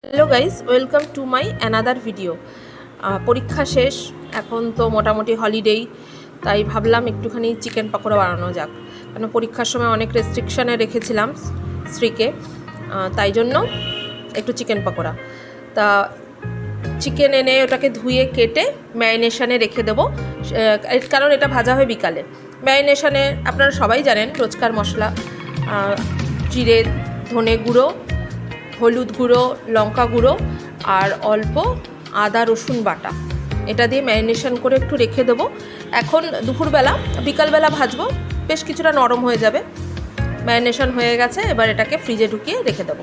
Hello guys, welcome to my another video. পরীক্ষা শেষ, এখন তো মোটামুটি হলিডেই, তাই ভাবলাম একটুখানি চিকেন পকোড়া বানানো যাক। কারণ পরীক্ষার সময় অনেক রেস্ট্রিকশানে রেখেছিলাম স্ত্রীকে, তাই জন্য একটু চিকেন পকোড়া। তা চিকেন এনে ওটাকে ধুয়ে কেটে ম্যারিনেশনে রেখে দেবো, কারণ এটা ভাজা হয় বিকালে। ম্যারিনেশনে আপনারা সবাই জানেন রোজকার মশলা, জিরে, ধনে গুঁড়ো, হলুদ গুঁড়ো, লঙ্কা গুঁড়ো আর অল্প আদা রসুন বাটা, এটা দিয়ে ম্যারিনেশন করে একটু রেখে দেবো। এখন দুপুরবেলা বিকালবেলা ভাজবো, বেশ কিছুটা নরম হয়ে যাবে। ম্যারিনেশন হয়ে গেছে, এবার এটাকে ফ্রিজে ঢুকিয়ে রেখে দেবো।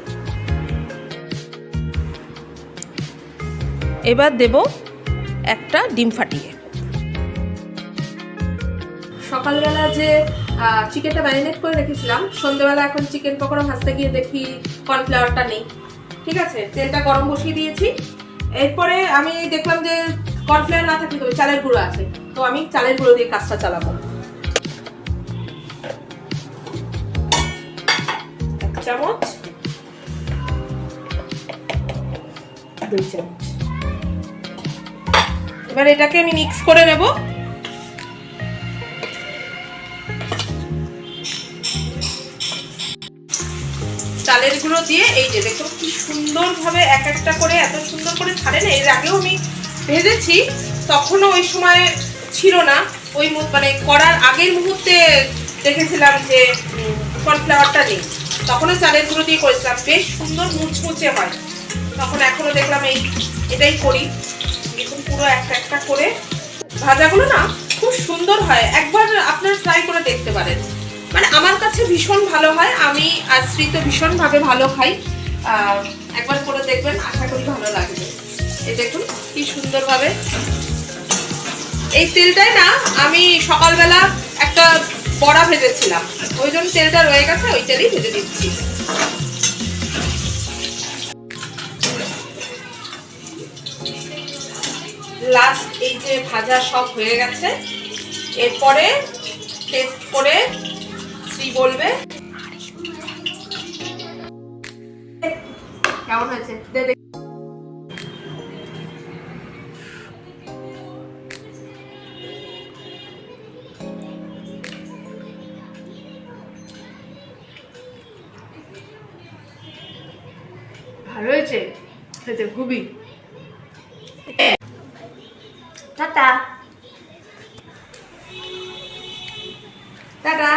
এবার দেব একটা ডিম ফাটিয়ে। সকালবেলা যে চিকেনটা ম্যারিনেট করে রেখেছিলাম, সন্ধ্যেবেলা এখন চিকেন পকোড়া ভাজতে গিয়ে দেখি কর্নফ্লাওয়ারটা নেই। ঠিক আছে, তেলটা গরম বসিয়ে দিয়েছি। এরপরে আমি দেখলাম যে কর্নফ্লাওয়ার না থাকলে তো চালের গুঁড়ো আছে, তো আমি চালের গুঁড়ো দিয়ে কাজটা চালাবো। 1 চামচ, 2 চামচ। এবার এটাকে আমি মিক্স করে নেব। চালের গুঁড়ো দিয়ে এই যে দেখো কি সুন্দরভাবে এক একটা করে এত সুন্দর করে ছাড়ে না। এর আগেও আমি ভেজেছি, তখনও ওই সময় ছিল না, ওই মানে করার আগের মুহূর্তে দেখেছিলাম যে কর্নফ্লাওয়ারটা নেই, তখনও চালের গুঁড়ো দিয়ে করেছিলাম, বেশ সুন্দর মুচমুচে হয়। তখন এখনো দেখলাম এটাই করি। দেখুন পুরো একটা একটা করে ভাজাগুলো না খুব সুন্দর হয়, একবার আপনারা ট্রাই করে দেখতে পারেন। মানে আমার কাছে ভীষণ ভালো হয়, আমি আর শ্রী তো ভীষণভাবে ভালো খাই। একবার করে দেখবেন, আশা করি ভালো লাগবে। এই দেখুন কি সুন্দরভাবে। এই তেলটাই না আমি সকালবেলা একটা বড়া ভেজেছিলাম, ওই জন্য তেলটা রয়ে গেছে, ওই তেলেই ভেজে দিচ্ছি। লাস্ট এই যে ভাজা সব হয়ে গেছে, এরপরে টেস্ট করে শ্রী বলবে কেমন হয়েছে। ভালো হয়েছে খেতে খুবই। Tata tata.